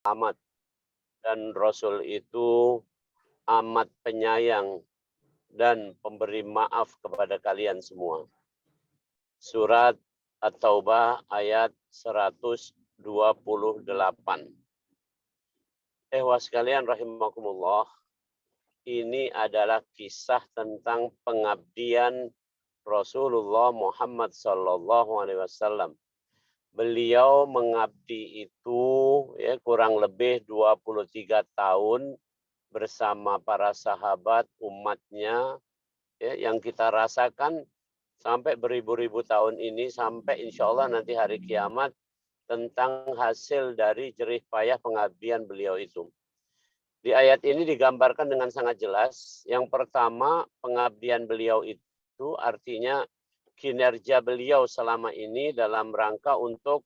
selamat. Dan Rasul itu amat penyayang dan pemberi maaf kepada kalian semua. Surat At-Taubah ayat 128. Sekalian rahimakumullah, ini adalah kisah tentang pengabdian Rasulullah Muhammad sallallahu alaihi wasallam. Beliau mengabdi itu kurang lebih 23 tahun bersama para sahabat umatnya yang kita rasakan sampai beribu-ribu tahun ini, sampai insya Allah nanti hari kiamat, tentang hasil dari jerih payah pengabdian beliau itu. Di ayat ini digambarkan dengan sangat jelas. Yang pertama, pengabdian beliau itu artinya kinerja beliau selama ini dalam rangka untuk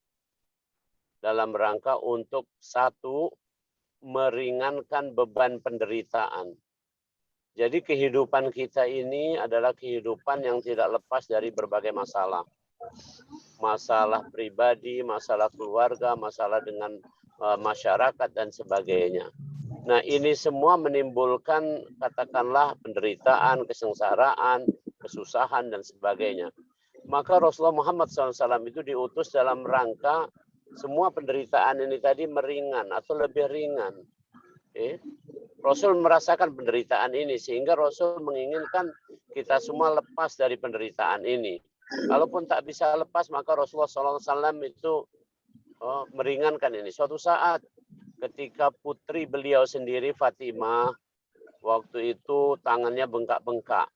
satu, meringankan beban penderitaan. Jadi kehidupan kita ini adalah kehidupan yang tidak lepas dari berbagai masalah. Masalah pribadi, masalah keluarga, masalah dengan masyarakat dan sebagainya. Nah, ini semua menimbulkan katakanlah penderitaan, kesengsaraan, kesusahan dan sebagainya. Maka Rasulullah Muhammad SAW itu diutus dalam rangka semua penderitaan ini tadi meringan atau lebih ringan. Rasul merasakan penderitaan ini sehingga Rasul menginginkan kita semua lepas dari penderitaan ini. Kalaupun tak bisa lepas, maka Rasulullah SAW itu meringankan ini. Suatu saat ketika putri beliau sendiri Fatimah waktu itu tangannya bengkak-bengkak,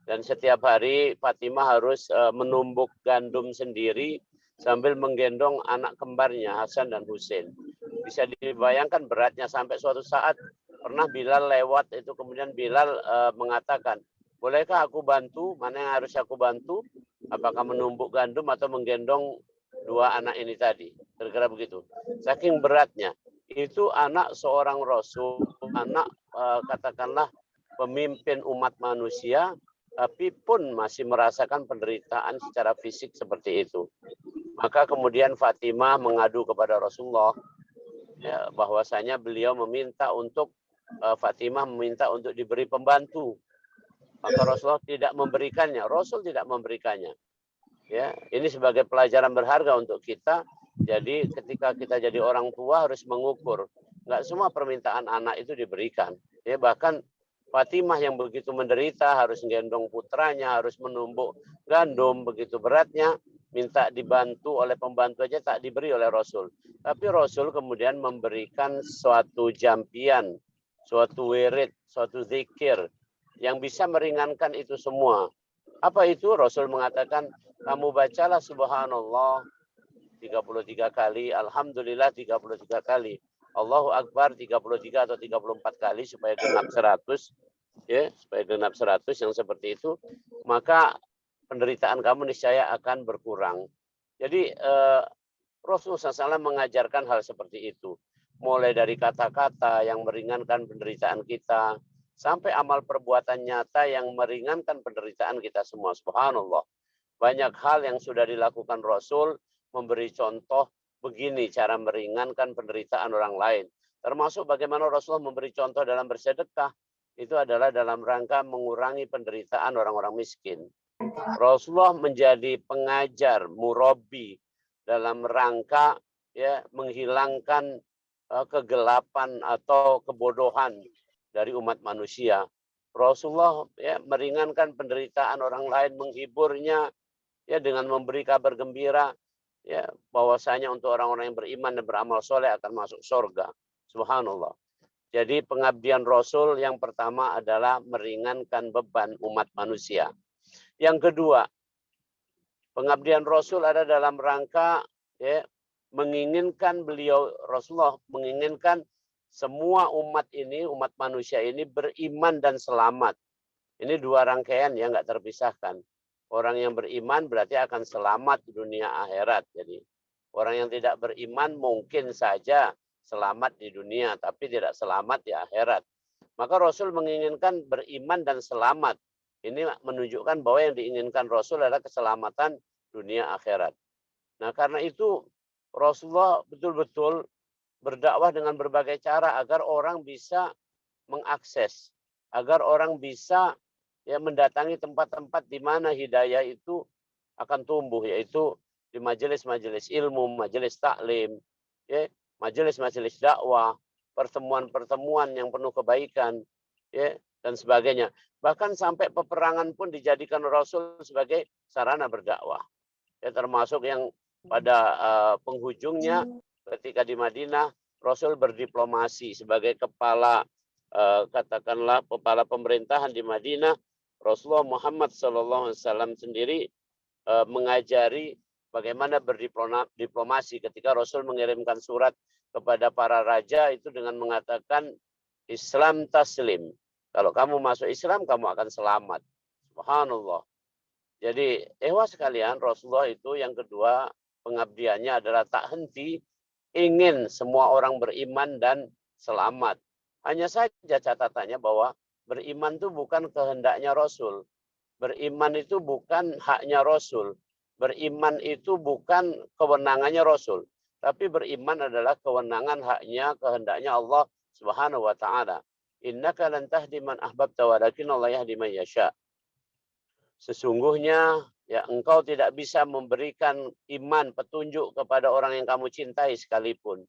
dan setiap hari Fatimah harus menumbuk gandum sendiri sambil menggendong anak kembarnya Hasan dan Husain. Bisa dibayangkan beratnya, sampai suatu saat pernah Bilal lewat itu, kemudian Bilal mengatakan, bolehkah aku bantu? Mana yang harus aku bantu? Apakah menumbuk gandum atau menggendong dua anak ini tadi? Kira-kira begitu. Saking beratnya. Itu anak seorang Rasul, anak katakanlah pemimpin umat manusia, tapi pun masih merasakan penderitaan secara fisik seperti itu. Maka kemudian Fatimah mengadu kepada Rasulullah, bahwasanya beliau meminta untuk Fatimah meminta untuk diberi pembantu. Maka Rasulullah tidak memberikannya. Rasul tidak memberikannya. Ini sebagai pelajaran berharga untuk kita. Jadi ketika kita jadi orang tua harus mengukur. Enggak semua permintaan anak itu diberikan. Bahkan Fatimah yang begitu menderita harus menggendong putranya, harus menumbuk gandum begitu beratnya, minta dibantu oleh pembantu aja tak diberi oleh Rasul. Tapi Rasul kemudian memberikan suatu jampian, suatu wirid, suatu zikir yang bisa meringankan itu semua. Apa itu? Rasul mengatakan, kamu bacalah subhanallah 33 kali, alhamdulillah 33 kali, Allahu Akbar 33 atau 34 kali supaya genap 100, supaya genap 100 yang seperti itu, maka penderitaan kamu niscaya akan berkurang. Jadi Rasulullah SAW mengajarkan hal seperti itu. Mulai dari kata-kata yang meringankan penderitaan kita, sampai amal perbuatan nyata yang meringankan penderitaan kita semua. Subhanallah. Banyak hal yang sudah dilakukan Rasul, memberi contoh begini cara meringankan penderitaan orang lain. Termasuk bagaimana Rasulullah memberi contoh dalam bersedekah. Itu adalah dalam rangka mengurangi penderitaan orang-orang miskin. Rasulullah menjadi pengajar, murabi dalam rangka menghilangkan kegelapan atau kebodohan dari umat manusia. Rasulullah meringankan penderitaan orang lain, menghiburnya dengan memberi kabar gembira bahwasanya untuk orang-orang yang beriman dan beramal soleh akan masuk surga. Subhanallah. Jadi pengabdian Rasul yang pertama adalah meringankan beban umat manusia. Yang kedua, pengabdian Rasul ada dalam rangka menginginkan Rasulullah menginginkan semua umat ini, umat manusia ini beriman dan selamat. Ini dua rangkaian yang nggak terpisahkan. Orang yang beriman berarti akan selamat di dunia akhirat. Jadi orang yang tidak beriman mungkin saja selamat di dunia, tapi tidak selamat di akhirat. Maka Rasul menginginkan beriman dan selamat. Ini menunjukkan bahwa yang diinginkan Rasul adalah keselamatan dunia akhirat. Nah, karena itu Rasulullah betul-betul berdakwah dengan berbagai cara agar orang bisa mengakses, agar orang bisa ya mendatangi tempat-tempat di mana hidayah itu akan tumbuh, yaitu di majelis-majelis ilmu, majelis taklim, ya, majelis-majelis dakwah, pertemuan-pertemuan yang penuh kebaikan, ya, dan sebagainya. Bahkan sampai peperangan pun dijadikan Rasul sebagai sarana berdakwah. Ya, termasuk yang pada penghujungnya ketika di Madinah, Rasul berdiplomasi sebagai kepala katakanlah kepala pemerintahan di Madinah. Rasulullah Muhammad SAW sendiri mengajari bagaimana berdiplomasi ketika Rasul mengirimkan surat kepada para raja itu dengan mengatakan Islam taslim. Kalau kamu masuk Islam, kamu akan selamat. Subhanallah. Jadi, sekalian, Rasulullah itu yang kedua, pengabdiannya adalah tak henti ingin semua orang beriman dan selamat. Hanya saja catatannya bahwa beriman itu bukan kehendaknya Rasul. Beriman itu bukan haknya Rasul. Beriman itu bukan kewenangannya Rasul. Tapi beriman adalah kewenangan, haknya, kehendaknya Allah Subhanahu wa taala. Innaka lan tahdi man ahbabta walakin Allah yahdi man yasha. Sesungguhnya ya engkau tidak bisa memberikan iman, petunjuk kepada orang yang kamu cintai sekalipun.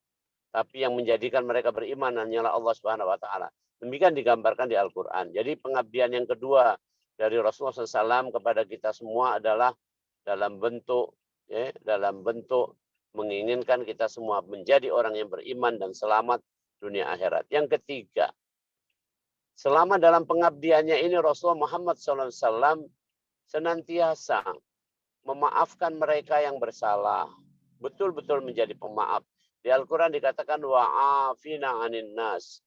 Tapi yang menjadikan mereka beriman hanyalah Allah Subhanahu wa taala. Demikian digambarkan di Al-Qur'an. Jadi pengabdian yang kedua dari Rasulullah SAW kepada kita semua adalah dalam bentuk menginginkan kita semua menjadi orang yang beriman dan selamat dunia akhirat. Yang ketiga, selama dalam pengabdiannya ini Rasulullah Muhammad SAW senantiasa memaafkan mereka yang bersalah, betul-betul menjadi pemaaf. Di Al-Quran dikatakan wa'afina 'anin nas.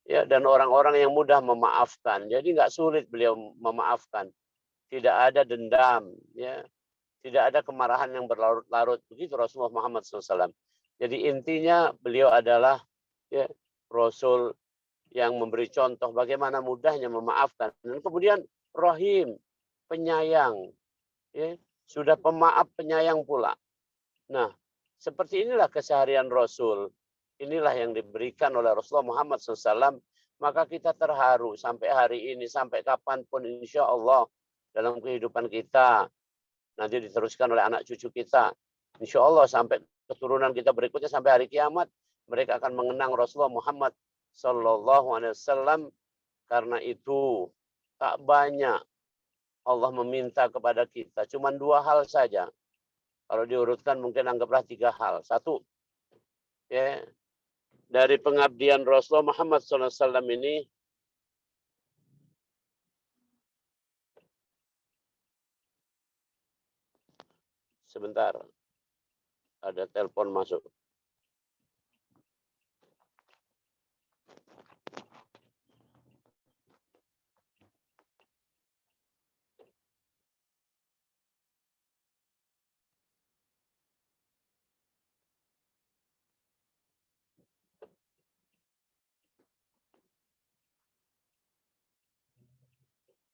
Ya, dan orang-orang yang mudah memaafkan. Jadi nggak sulit beliau memaafkan. Tidak ada dendam, ya. Tidak ada kemarahan yang berlarut-larut. Begitu Rasulullah Muhammad SAW. Jadi intinya beliau adalah ya, Rasul yang memberi contoh bagaimana mudahnya memaafkan. Dan kemudian Rahim, penyayang, ya, sudah pemaaf penyayang pula. Nah, seperti inilah keseharian Rasul. Inilah yang diberikan oleh Rasulullah Muhammad SAW. Maka kita terharu sampai hari ini, sampai kapanpun insya Allah dalam kehidupan kita. Nanti diteruskan oleh anak cucu kita. Insya Allah sampai keturunan kita berikutnya sampai hari kiamat. Mereka akan mengenang Rasulullah Muhammad SAW. Karena itu tak banyak Allah meminta kepada kita. Cuma 2 hal saja. Kalau diurutkan mungkin anggaplah 3 hal. 1, ya, dari pengabdian Rasulullah Muhammad SAW ini, sebentar, ada telepon masuk.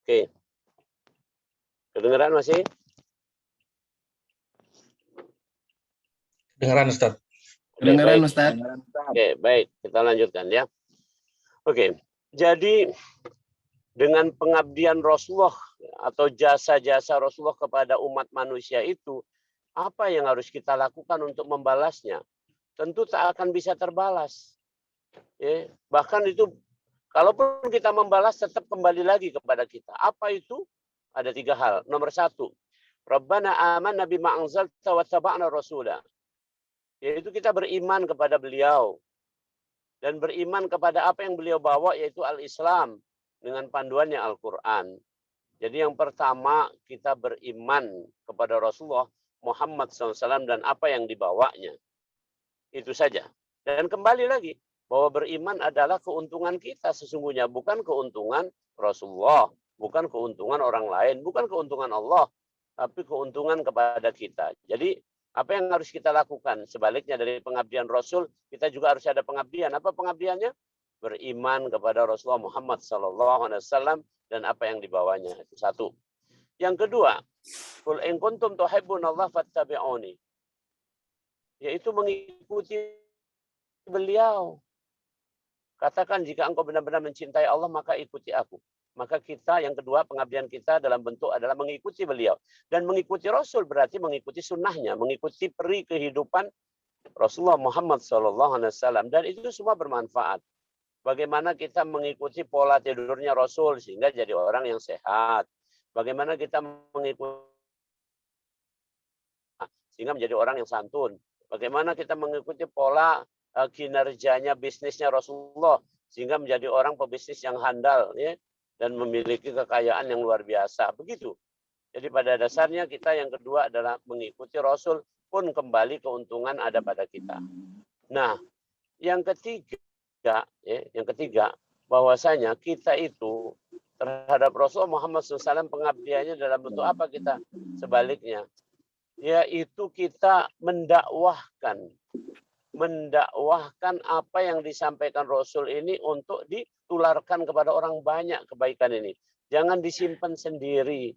Oke. Kedengeran masih? Kedengeran Ustaz. Kedengeran Ustaz. Oke, baik. Kita lanjutkan ya. Oke. Jadi dengan pengabdian Rasulullah atau jasa-jasa Rasulullah kepada umat manusia itu, apa yang harus kita lakukan untuk membalasnya? Tentu tak akan bisa terbalas. Ya, bahkan itu, kalaupun kita membalas, tetap kembali lagi kepada kita. Apa itu? Ada 3 hal. Nomor 1, Rabbana amanna bima anzalta wa taba'na rasulah. Yaitu kita beriman kepada beliau. Dan beriman kepada apa yang beliau bawa, yaitu Al-Islam. Dengan panduannya Al-Quran. Jadi yang pertama, kita beriman kepada Rasulullah Muhammad SAW dan apa yang dibawanya. Itu saja. Dan kembali lagi, bahwa beriman adalah keuntungan kita sesungguhnya. Bukan keuntungan Rasulullah. Bukan keuntungan orang lain. Bukan keuntungan Allah. Tapi keuntungan kepada kita. Jadi apa yang harus kita lakukan? Sebaliknya dari pengabdian Rasul, kita juga harus ada pengabdian. Apa pengabdiannya? Beriman kepada Rasulullah Muhammad SAW dan apa yang dibawanya. Itu 1. Yang kedua, qul in kuntum tuhibbunallah fattabi'uni. Yaitu mengikuti beliau. Katakan jika engkau benar-benar mencintai Allah maka ikuti aku. Maka kita yang kedua pengabdian kita dalam bentuk adalah mengikuti beliau. Dan mengikuti Rasul berarti mengikuti sunnahnya, mengikuti peri kehidupan Rasulullah Muhammad SAW. Dan itu semua bermanfaat. Bagaimana kita mengikuti pola tidurnya Rasul sehingga jadi orang yang sehat. Bagaimana kita mengikuti sehingga menjadi orang yang santun. Bagaimana kita mengikuti pola kinerjanya bisnisnya Rasulullah sehingga menjadi orang pebisnis yang handal ya, dan memiliki kekayaan yang luar biasa. Begitu. Jadi pada dasarnya kita yang kedua adalah mengikuti Rasul pun kembali keuntungan ada pada kita. Nah, yang ketiga bahwasanya kita itu terhadap Rasulullah Muhammad SAW pengabdiannya dalam bentuk apa kita? Sebaliknya, yaitu kita mendakwahkan apa yang disampaikan Rasul ini untuk ditularkan kepada orang banyak kebaikan ini. Jangan disimpan sendiri.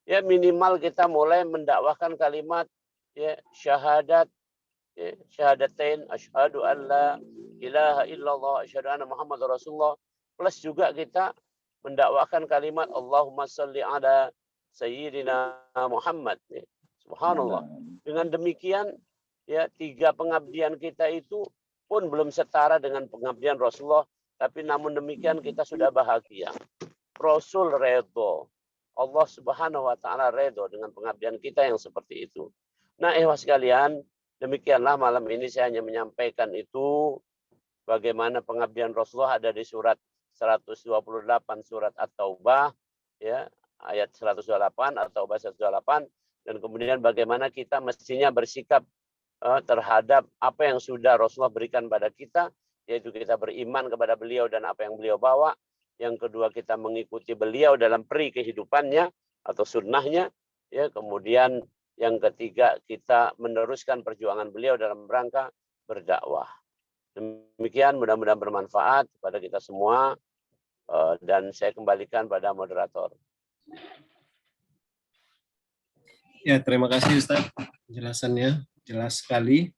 Ya minimal kita mulai mendakwahkan kalimat ya syahadat ya, syahadatain asyhadu alla ilaha illallah asyhadu anna Muhammadar Rasulullah, plus juga kita mendakwahkan kalimat Allahumma shalli ala sayyidina Muhammad. Ya. Subhanallah. Dengan demikian ya 3 pengabdian kita itu pun belum setara dengan pengabdian Rasulullah, tapi namun demikian kita sudah bahagia. Rasul redho, Allah Subhanahu wa taala redho dengan pengabdian kita yang seperti itu. Nah, sekalian, demikianlah malam ini saya hanya menyampaikan itu bagaimana pengabdian Rasulullah ada di surat 128 surat At-Taubah ya, ayat 128 At-Taubah 128, dan kemudian bagaimana kita mestinya bersikap terhadap apa yang sudah Rasulullah berikan pada kita, yaitu kita beriman kepada beliau dan apa yang beliau bawa. Yang kedua kita mengikuti beliau dalam peri kehidupannya atau sunnahnya. Ya, kemudian yang ketiga kita meneruskan perjuangan beliau dalam rangka berdakwah. Demikian mudah-mudahan bermanfaat kepada kita semua dan saya kembalikan pada moderator. Ya, terima kasih Ustaz penjelasannya. Jelas sekali.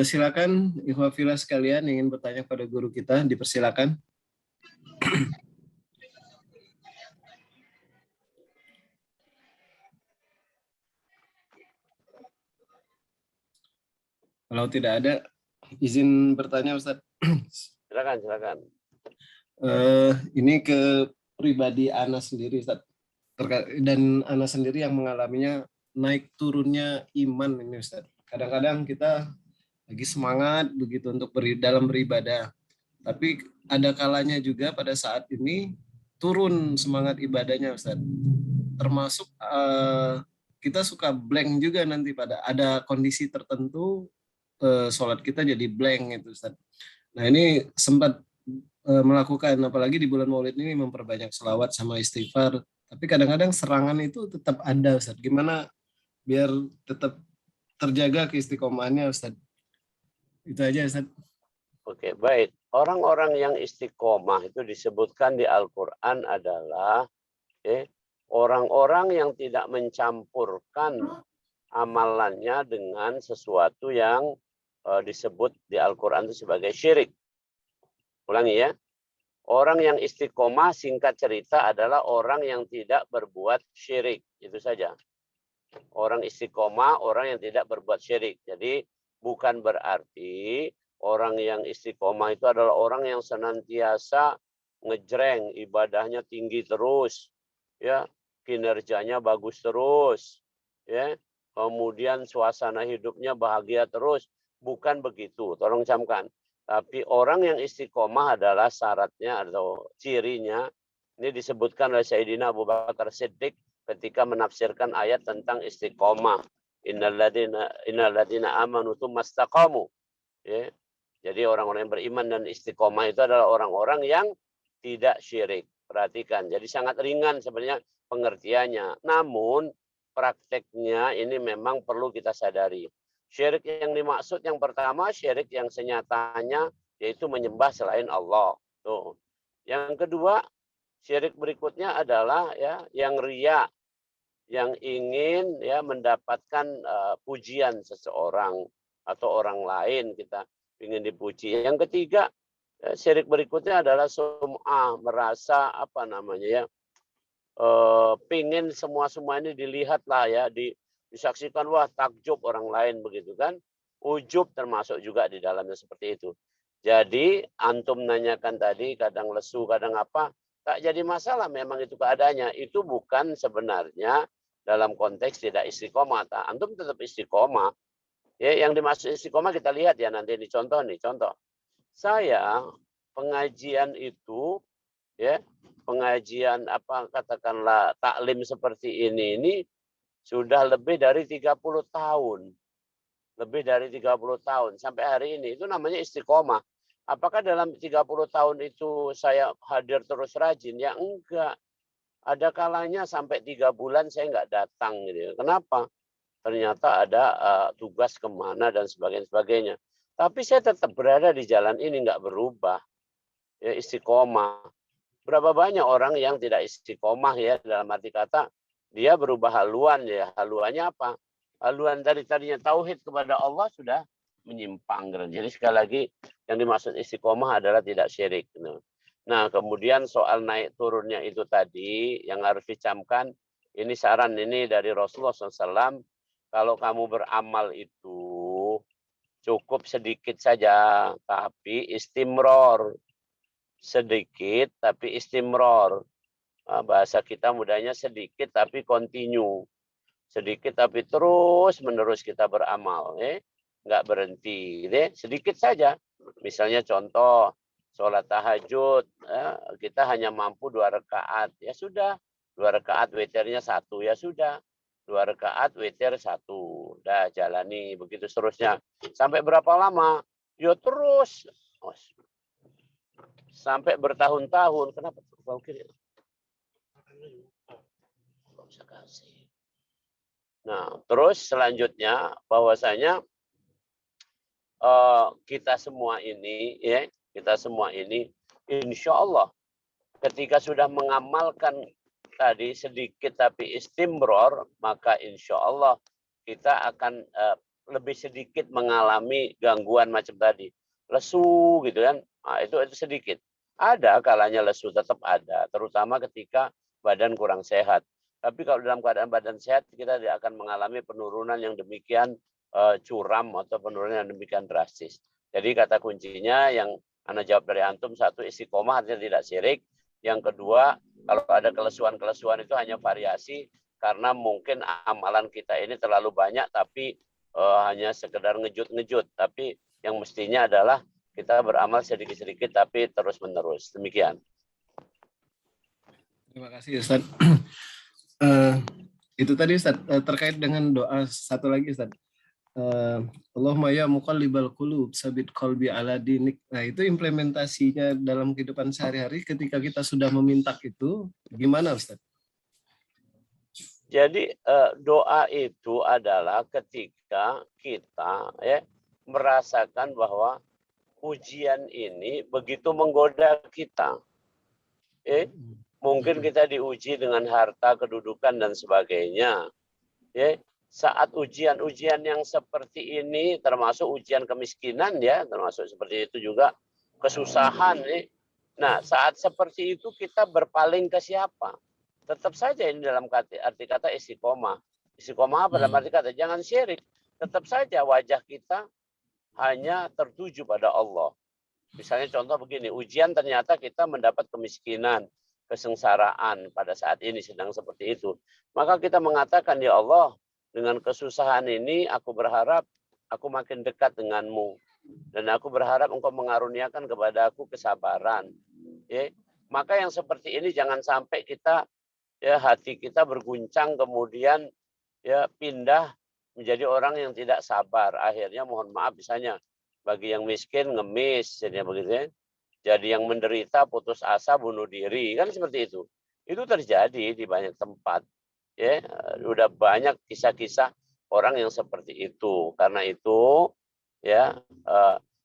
Silakan ikhwah fillah sekalian ingin bertanya pada guru kita, dipersilakan. Kalau tidak ada, izin bertanya Ustaz. Silakan. Ini ke pribadi Ana sendiri Ustaz. Dan Ana sendiri yang mengalaminya naik turunnya iman ini Ustaz. Kadang-kadang kita lagi semangat begitu untuk dalam beribadah. Tapi ada kalanya juga pada saat ini turun semangat ibadahnya Ustaz. Termasuk kita suka blank juga nanti pada ada kondisi tertentu sholat kita jadi blank itu Ustaz. Nah ini sempat melakukan, apalagi di bulan Maulid ini memperbanyak selawat sama istighfar. Tapi kadang-kadang serangan itu tetap ada Ustaz. Gimana biar tetap terjaga keistiqomahannya Ustaz? Itu aja Ustaz. Oke, baik. Orang-orang yang istiqomah itu disebutkan di Al-Quran adalah orang-orang yang tidak mencampurkan amalannya dengan sesuatu yang disebut di Al-Quran itu sebagai syirik. Ulangi ya. Orang yang istiqomah singkat cerita adalah orang yang tidak berbuat syirik. Itu saja. Orang istiqomah, orang yang tidak berbuat syirik. Jadi bukan berarti orang yang istiqomah itu adalah orang yang senantiasa ngejreng, ibadahnya tinggi terus, ya, kinerjanya bagus terus, ya, kemudian suasana hidupnya bahagia terus. Bukan begitu, tolong camkan. Tapi orang yang istiqomah adalah syaratnya atau cirinya, ini disebutkan oleh Sayyidina Abu Bakar Siddiq ketika menafsirkan ayat tentang istiqomah. Innalladzina amanu tsumma istaqamu. Ya. Jadi orang-orang yang beriman dan istiqomah itu adalah orang-orang yang tidak syirik. Perhatikan, jadi sangat ringan sebenarnya pengertiannya. Namun prakteknya ini memang perlu kita sadari. Syirik yang dimaksud yang pertama, syirik yang senyatanya yaitu menyembah selain Allah. Tuh. Yang kedua, syirik berikutnya adalah ya yang riya, yang ingin ya mendapatkan pujian seseorang atau orang lain kita. ingin dipuji. Yang ketiga, syirik berikutnya adalah sum'ah, merasa apa namanya ya, pingin semua ini dilihat lah ya, disaksikan, wah takjub orang lain begitu kan. Ujub termasuk juga di dalamnya seperti itu. Jadi antum nanyakan tadi kadang lesu, kadang apa, tak jadi masalah, memang itu keadaannya. Itu bukan sebenarnya dalam konteks tidak istiqomah. Antum tetap istiqomah. Ya, yang dimaksud istiqomah kita lihat ya nanti di contoh nih, contoh. Saya pengajian itu ya, pengajian apa katakanlah taklim seperti ini sudah lebih dari 30 tahun. Lebih dari 30 tahun sampai hari ini, itu namanya istiqomah. Apakah dalam 30 tahun itu saya hadir terus rajin? Ya enggak. Ada kalanya sampai 3 bulan saya enggak datang gitu. Kenapa? Ternyata ada tugas kemana dan sebagainya. Tapi saya tetap berada di jalan ini, enggak berubah. Ya, istiqomah. Berapa banyak orang yang tidak istiqomah ya, dalam arti kata dia berubah haluan ya. Haluannya apa? Haluan dari tadinya tauhid kepada Allah sudah menyimpang. Jadi sekali lagi yang dimaksud istiqomah adalah tidak syirik. Nah, kemudian soal naik turunnya itu tadi yang harus dicamkan, ini saran ini dari Rasulullah SAW, kalau kamu beramal itu cukup sedikit saja, tapi istimror. Sedikit tapi istimror. Bahasa kita mudahnya sedikit tapi continue. Sedikit tapi terus menerus kita beramal, nggak berhenti, sedikit saja. Misalnya contoh sholat tahajud, kita hanya mampu 2 rakaat, ya sudah 2 rakaat witirnya 1, ya sudah 2 rakaat witir 1, dah jalani begitu seterusnya. Sampai berapa lama? Ya terus sampai bertahun-tahun. Kenapa? Bisa kasih. Nah, terus selanjutnya bahwasanya kita semua ini ya, insya Allah ketika sudah mengamalkan tadi sedikit tapi istimror, maka insya Allah kita akan lebih sedikit mengalami gangguan macam tadi, lesu gitu kan. Nah, itu sedikit. Ada kalanya lesu tetap ada, terutama ketika badan kurang sehat. Tapi kalau dalam keadaan badan sehat, kita tidak akan mengalami penurunan yang demikian curam atau penurunan yang demikian drastis. Jadi kata kuncinya yang Anda jawab dari antum, satu, istiqomah artinya tidak syirik. Yang kedua, kalau ada kelesuan-kelesuan itu hanya variasi, karena mungkin amalan kita ini terlalu banyak, tapi hanya sekedar ngejut-ngejut. Tapi yang mestinya adalah kita beramal sedikit-sedikit, tapi terus-menerus. Demikian. Terima kasih Ustaz. Itu tadi Ustaz, terkait dengan doa satu lagi Ustaz. Allahumma ya muqallibal qulub sabit qalbi ala dinik. Nah, itu implementasinya dalam kehidupan sehari-hari ketika kita sudah meminta itu gimana Ustaz? Jadi doa itu adalah ketika kita merasakan bahwa ujian ini begitu menggoda kita. Mungkin kita diuji dengan harta, kedudukan dan sebagainya. Saat ujian-ujian yang seperti ini, termasuk ujian kemiskinan ya, termasuk seperti itu juga kesusahan. Nah, saat seperti itu kita berpaling ke siapa? Tetap saja ini dalam arti kata istiqomah. Istiqomah apa dalam arti kata? Jangan syirik. Tetap saja wajah kita hanya tertuju pada Allah. Misalnya contoh begini, ujian ternyata kita mendapat kemiskinan, kesengsaraan pada saat ini sedang seperti itu. Maka kita mengatakan, ya Allah, dengan kesusahan ini aku berharap aku makin dekat denganmu. Dan aku berharap engkau mengaruniakan kepada aku kesabaran. Maka yang seperti ini jangan sampai kita hati kita berguncang kemudian pindah menjadi orang yang tidak sabar. Akhirnya mohon maaf misalnya bagi yang miskin ngemis jadi begitu ya. Jadi yang menderita putus asa bunuh diri, kan seperti itu. Itu terjadi di banyak tempat. Udah banyak kisah-kisah orang yang seperti itu. Karena itu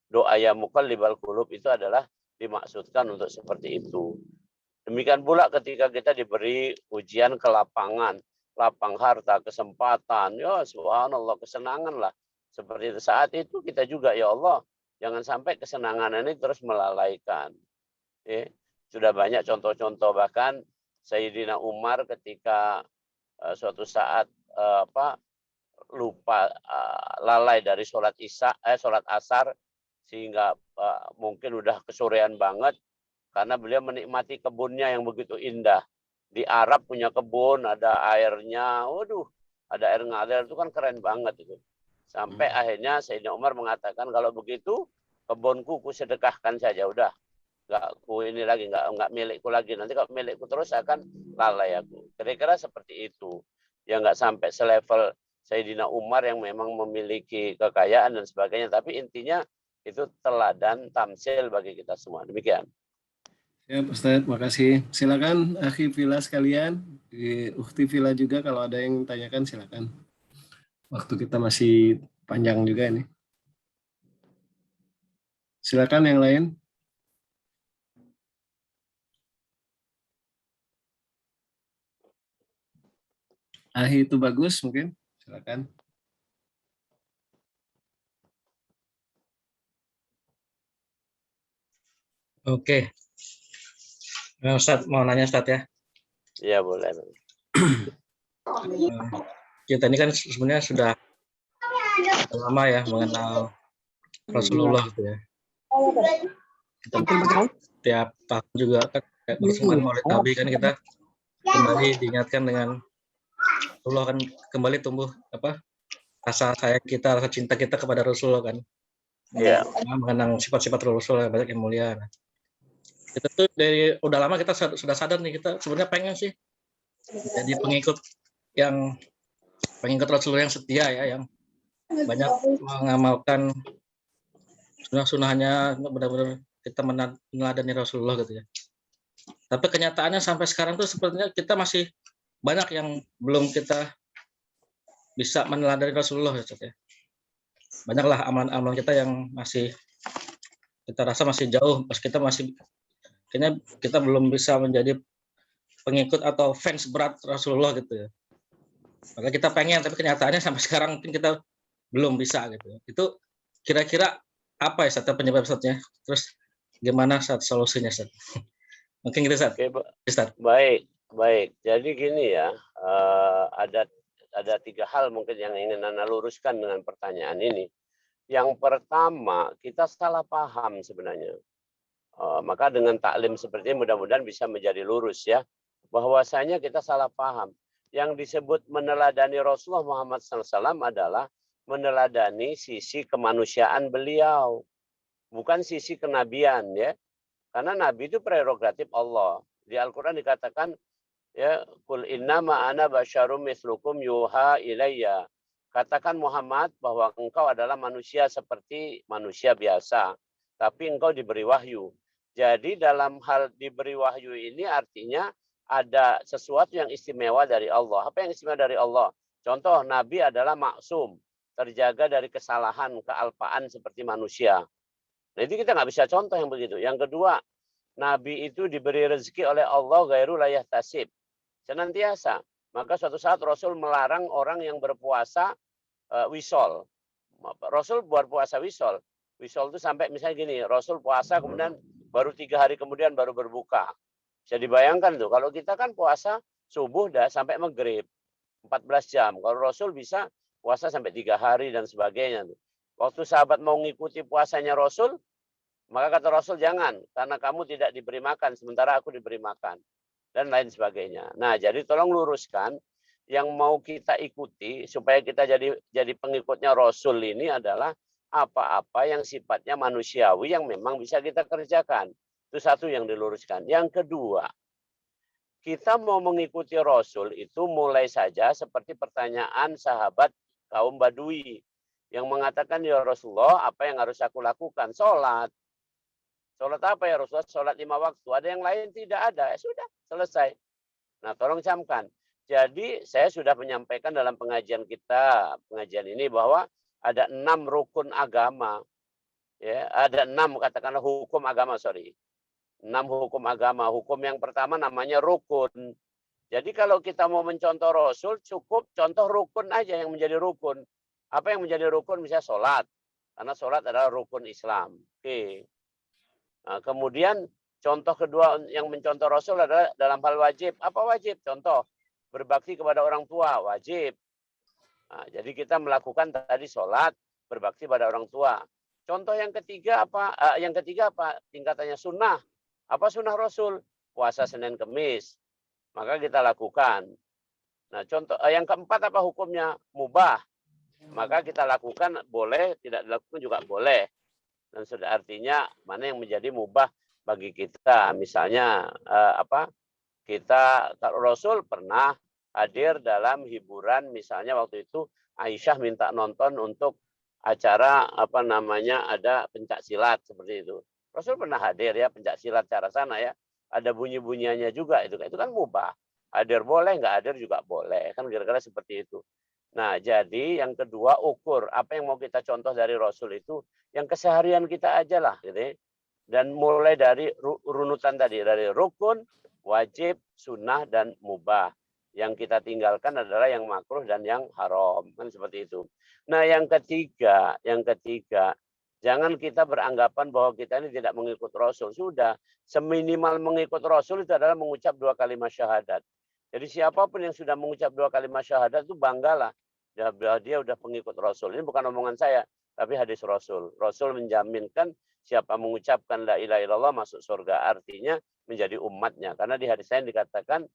doa ya muqallibal qulub itu adalah dimaksudkan untuk seperti itu. Demikian pula ketika kita diberi ujian ke lapangan, lapang harta, kesempatan, ya subhanallah, kesenangan lah. Seperti itu. Saat itu kita juga, ya Allah, Jangan sampai kesenangan ini terus melalaikan. Ya. Sudah banyak contoh-contoh, bahkan Sayyidina Umar ketika suatu saat lupa lalai dari sholat asar, sehingga mungkin udah kesorean banget karena beliau menikmati kebunnya yang begitu indah. Di Arab punya kebun, ada airnya, waduh, ada air ngalir, itu kan keren banget itu. Sampai akhirnya Sayyidina Umar mengatakan, kalau begitu kebunku ku sedekahkan saja, udah nggak ku ini lagi, nggak milikku lagi, nanti kalau milikku terus akan lalai aku. Kira-kira seperti itu, ya nggak sampai selevel Sayyidina Umar yang memang memiliki kekayaan dan sebagainya, tapi intinya itu teladan tamsil bagi kita semua. Demikian. Ya, Ustadz, makasih. Silakan Akhi Villa sekalian, di Ukti Villa juga kalau ada yang tanyakan silakan. Waktu kita masih panjang juga ini. Silakan yang lain. Akhi itu bagus mungkin. Silakan. Oke. Ustadz, mau nanya Ustadz ya. Iya, boleh. Kita ini kan sebenarnya sudah lama ya mengenal Rasulullah gitu ya. Kita tiap tahun juga kan kayak persembahan Maulid Nabi kan kita kembali diingatkan dengan Rasulullah, kan kembali tumbuh rasa sayang kita, rasa cinta kita kepada Rasulullah kan. Iya. Mengenang sifat-sifat Rasulullah yang banyak yang mulia. Kita tuh dari udah lama kita sudah sadar nih, kita sebenarnya pengen sih jadi pengikut Rasulullah yang setia ya, yang banyak mengamalkan sunnah-sunnahnya, benar-benar kita meneladani Rasulullah gitu ya. Tapi kenyataannya sampai sekarang tuh sepertinya kita masih banyak yang belum kita bisa meneladani Rasulullah ya. Banyaklah amalan-amalan kita yang masih kita rasa masih jauh, pas kita masih kayaknya kita belum bisa menjadi pengikut atau fans berat Rasulullah gitu ya. Maka kita pengen, tapi kenyataannya sampai sekarang mungkin kita belum bisa gitu. Itu kira-kira apa ya penyebab-penyebabnya? Terus gimana solusinya, Ustaz? Mungkin gitu, Ustaz. Oke, baik. Jadi gini ya, ada 3 hal mungkin yang ingin Anda luruskan dengan pertanyaan ini. Yang pertama, kita salah paham sebenarnya. Maka dengan taklim seperti ini mudah-mudahan bisa menjadi lurus ya. Bahwasanya kita salah paham. Yang disebut meneladani Rasulullah Muhammad SAW adalah meneladani sisi kemanusiaan beliau. Bukan sisi kenabian ya. Karena nabi itu prerogatif Allah. Di Al-Quran dikatakan, ya, Qul innama ana basyarum mislukum yuha ilayya. Katakan Muhammad bahwa engkau adalah manusia seperti manusia biasa. Tapi engkau diberi wahyu. Jadi dalam hal diberi wahyu ini artinya ada sesuatu yang istimewa dari Allah. Apa yang istimewa dari Allah? Contoh, Nabi adalah maksum, terjaga dari kesalahan, kealpaan seperti manusia. Nah, itu kita nggak bisa contoh yang begitu. Yang kedua, Nabi itu diberi rezeki oleh Allah gairu layah tasib. Senantiasa. Maka suatu saat Rasul melarang orang yang berpuasa wisol. Rasul buat puasa wisol. Wisol itu sampai misalnya gini, Rasul puasa kemudian baru 3 hari kemudian baru berbuka. Bisa dibayangkan tuh, kalau kita kan puasa subuh dah sampai maghrib 14 jam. Kalau Rasul bisa puasa sampai 3 hari dan sebagainya. Waktu sahabat mau ngikuti puasanya Rasul, maka kata Rasul, jangan, karena kamu tidak diberi makan, sementara aku diberi makan. Dan lain sebagainya. Nah, jadi tolong luruskan, yang mau kita ikuti supaya kita jadi pengikutnya Rasul ini adalah apa-apa yang sifatnya manusiawi yang memang bisa kita kerjakan. Itu satu yang diluruskan. Yang kedua, kita mau mengikuti Rasul itu mulai saja seperti pertanyaan sahabat kaum Badui yang mengatakan, ya Rasulullah, apa yang harus aku lakukan? Sholat. Sholat apa ya Rasulullah? Sholat 5 waktu. Ada yang lain? Tidak ada. Sudah, selesai. Nah, tolong camkan. Jadi saya sudah menyampaikan dalam pengajian kita, pengajian ini, bahwa ada 6 rukun agama. Ya, ada 6 katakanlah hukum agama, 6 hukum agama. Hukum yang pertama namanya rukun. Jadi kalau kita mau mencontoh Rasul, cukup contoh rukun aja yang menjadi rukun. Apa yang menjadi rukun? Misalnya sholat. Karena sholat adalah rukun Islam. Oke. Nah, kemudian contoh kedua yang mencontoh Rasul adalah dalam hal wajib. Apa wajib? Contoh, berbakti kepada orang tua, wajib. Nah, jadi kita melakukan tadi sholat, berbakti pada orang tua. Contoh yang ketiga apa? Tingkatannya sunnah. Apa sunnah Rasul? Puasa Senin Kemis. Maka kita lakukan. Nah, contoh yang keempat apa hukumnya? Mubah. Maka kita lakukan boleh, tidak dilakukan juga boleh. Dan sudah artinya mana yang menjadi mubah bagi kita. Misalnya kita kalau Rasul pernah hadir dalam hiburan, misalnya waktu itu Aisyah minta nonton untuk acara ada pencak silat seperti itu. Rasul pernah hadir ya pencak silat cara sana ya. Ada bunyi-bunyiannya juga itu kan mubah. Hadir boleh, nggak hadir juga boleh. Kan kira-kira seperti itu. Nah, jadi yang kedua ukur apa yang mau kita contoh dari Rasul itu yang keseharian kita aja lah gitu ya. Dan mulai dari runutan tadi dari rukun, wajib, sunnah dan mubah. Yang kita tinggalkan adalah yang makruh dan yang haram, kan seperti itu. Nah, yang ketiga, jangan kita beranggapan bahwa kita ini tidak mengikut Rasul. Sudah, seminimal mengikut Rasul itu adalah mengucap 2 kalimat syahadat. Jadi siapapun yang sudah mengucap 2 kalimat syahadat itu banggalah. Dia udah pengikut Rasul. Ini bukan omongan saya, tapi hadis Rasul. Rasul menjaminkan siapa mengucapkan la ilaha illallah masuk surga. Artinya menjadi umatnya. Karena di hadis lain dikatakan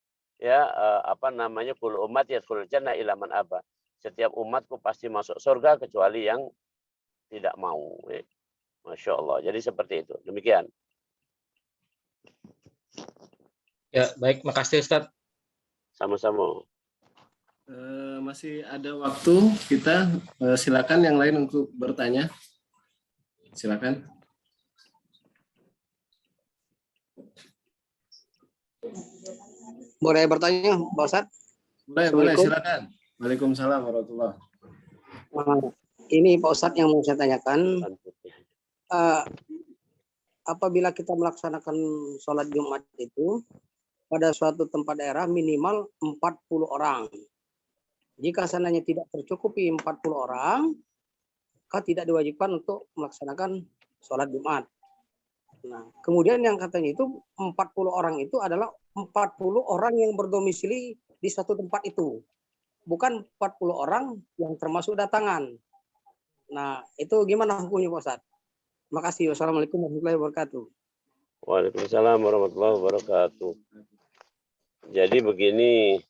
kul umat yadkhulul jannah illa man aba. Setiap umatku pasti masuk surga kecuali yang tidak mau. Masya Allah. Jadi seperti itu. Demikian. Ya, baik. Makasih Ustaz. Sama-sama. Masih ada waktu, kita silakan yang lain untuk bertanya. Silakan. Boleh bertanya, Pak Ustadz? Boleh, silakan. Waalaikumsalam warahmatullahi wabarakatuh. Ini Pak Ustadz yang mau saya tanyakan, apabila kita melaksanakan sholat Jumat itu pada suatu tempat daerah minimal 40 orang. Jika seandainya tidak tercukupi 40 orang, maka tidak diwajibkan untuk melaksanakan sholat Jumat. Nah, kemudian yang katanya itu 40 orang itu adalah 40 orang yang berdomisili di suatu tempat itu. Bukan 40 orang yang termasuk datangan. Nah, itu gimana hukumnya Pak Ustadz? Terima kasih. Wassalamualaikum warahmatullahi wabarakatuh. Waalaikumsalam warahmatullahi wabarakatuh. Jadi begini,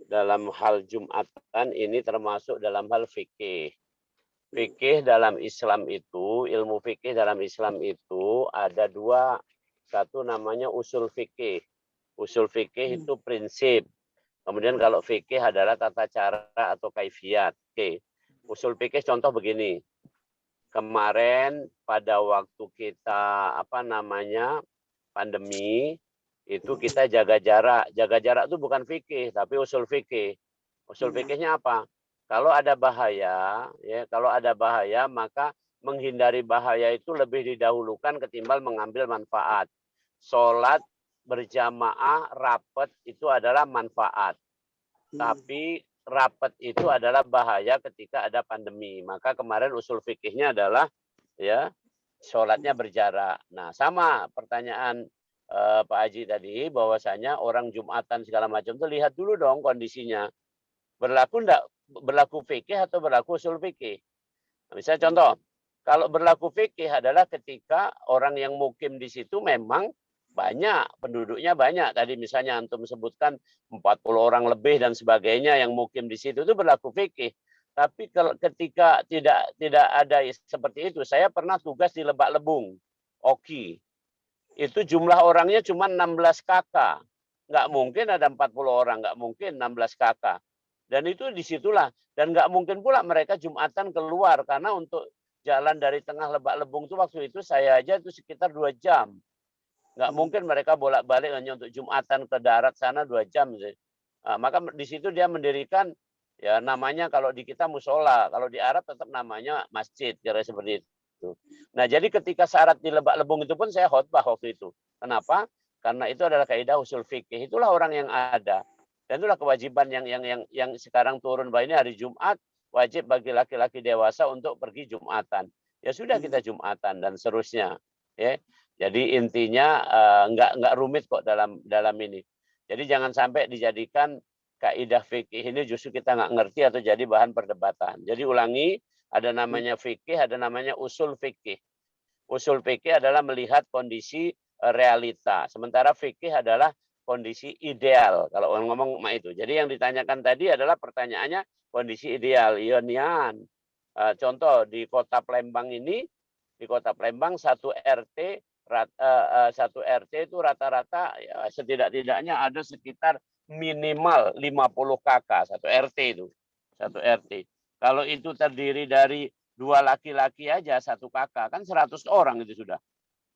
dalam hal Jumatan ini termasuk dalam hal fikih. Fikih dalam Islam itu, ilmu fikih dalam Islam itu ada dua. Satu namanya usul fikih. Usul fikih itu prinsip. Kemudian kalau fikih adalah tata cara atau kaifiat. Oke. Usul fikih contoh begini. Kemarin pada waktu kita pandemi itu kita jaga jarak. Jaga jarak itu bukan fikih tapi usul fikih. Usul fikihnya apa? Kalau ada bahaya, maka menghindari bahaya itu lebih didahulukan ketimbang mengambil manfaat. Sholat berjamaah rapat itu adalah manfaat. Tapi rapat itu adalah bahaya ketika ada pandemi. Maka kemarin usul fikihnya adalah sholatnya berjarak. Nah, sama pertanyaan Pak Haji tadi bahwasanya orang Jumatan segala macam itu lihat dulu dong kondisinya. Berlaku fikih atau berlaku usul fikih. Nah, misalnya contoh, kalau berlaku fikih adalah ketika orang yang mukim di situ memang banyak, penduduknya banyak. Tadi misalnya antum sebutkan 40 orang lebih dan sebagainya yang mukim di situ itu berlaku fikih. Tapi kalau ketika tidak ada seperti itu, saya pernah tugas di Lebak Lebung, Oki. Itu jumlah orangnya cuma 16 kakak. Nggak mungkin ada 40 orang, nggak mungkin 16 kakak. Dan itu disitulah. Dan nggak mungkin pula mereka Jumatan keluar. Karena untuk jalan dari tengah Lebak Lebung itu waktu itu saya aja itu sekitar 2 jam. Nggak mungkin mereka bolak-balik hanya untuk Jumatan ke darat sana 2 jam. Nah, maka di situ dia mendirikan, ya namanya kalau di kita musola. Kalau di Arab tetap namanya masjid. Kira seperti itu. Nah jadi ketika syarat di Lebak Lebung itu pun saya khotbah waktu itu. Kenapa? Karena itu adalah kaidah usul fikih. Itulah orang yang ada. Dan itulah kewajiban yang sekarang turun bahwa ini hari Jumat wajib bagi laki-laki dewasa untuk pergi Jumatan. Ya sudah kita Jumatan dan seterusnya. Ya. Jadi intinya nggak rumit kok dalam ini. Jadi jangan sampai dijadikan kaidah fikih ini justru kita nggak ngerti atau jadi bahan perdebatan. Jadi ulangi, ada namanya fikih, ada namanya usul fikih. Usul fikih adalah melihat kondisi realita. Sementara fikih adalah kondisi ideal. Kalau orang ngomong itu. Jadi yang ditanyakan tadi adalah pertanyaannya kondisi ideal. Ionian. Contoh di kota Palembang ini, di kota Palembang satu RT itu rata-rata ya, setidak-tidaknya ada sekitar minimal 50 kakak satu RT itu. Satu RT. Kalau itu terdiri dari 2 laki-laki aja satu kakak kan 100 orang itu sudah.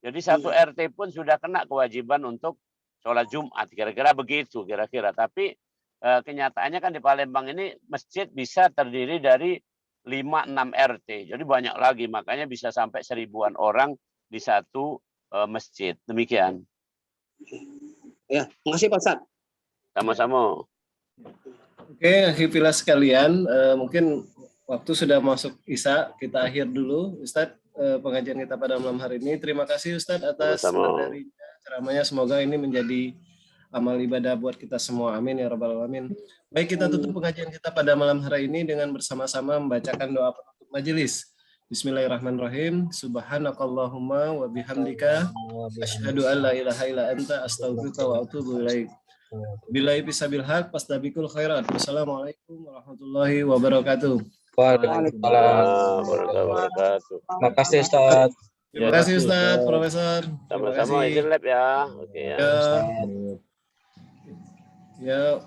Jadi satu RT pun sudah kena kewajiban untuk sholat Jumat. Kira-kira begitu kira-kira. Tapi kenyataannya kan di Palembang ini masjid bisa terdiri dari 5-6 RT. Jadi banyak lagi. Makanya bisa sampai 1000-an orang di satu masjid. Demikian. Ya, makasih Pak Ustadz. Sama-sama. Oke, akhirnya sekalian, mungkin waktu sudah masuk Isya, kita akhir dulu, Ustadz, pengajian kita pada malam hari ini. Terima kasih Ustadz atas materi ceramahnya. Semoga ini menjadi amal ibadah buat kita semua. Amin ya rabbal alamin. Baik, kita tutup pengajian kita pada malam hari ini dengan bersama-sama membacakan doa penutup majelis. Bismillahirrahmanirrahim. Subhanakallahumma wa bihamdika asyhadu an la ilaha illa anta astaghfiruka wa atubu ilaik. Billahi bisabil haq fastabikul khairat. Wassalamualaikum warahmatullahi wabarakatuh. Waalaikumsalam warahmatullahi wabarakatuh. Terima kasih Ustaz. Terima kasih Ustaz, Profesor. Sama-sama izin lab ya. Oke ya. Ya.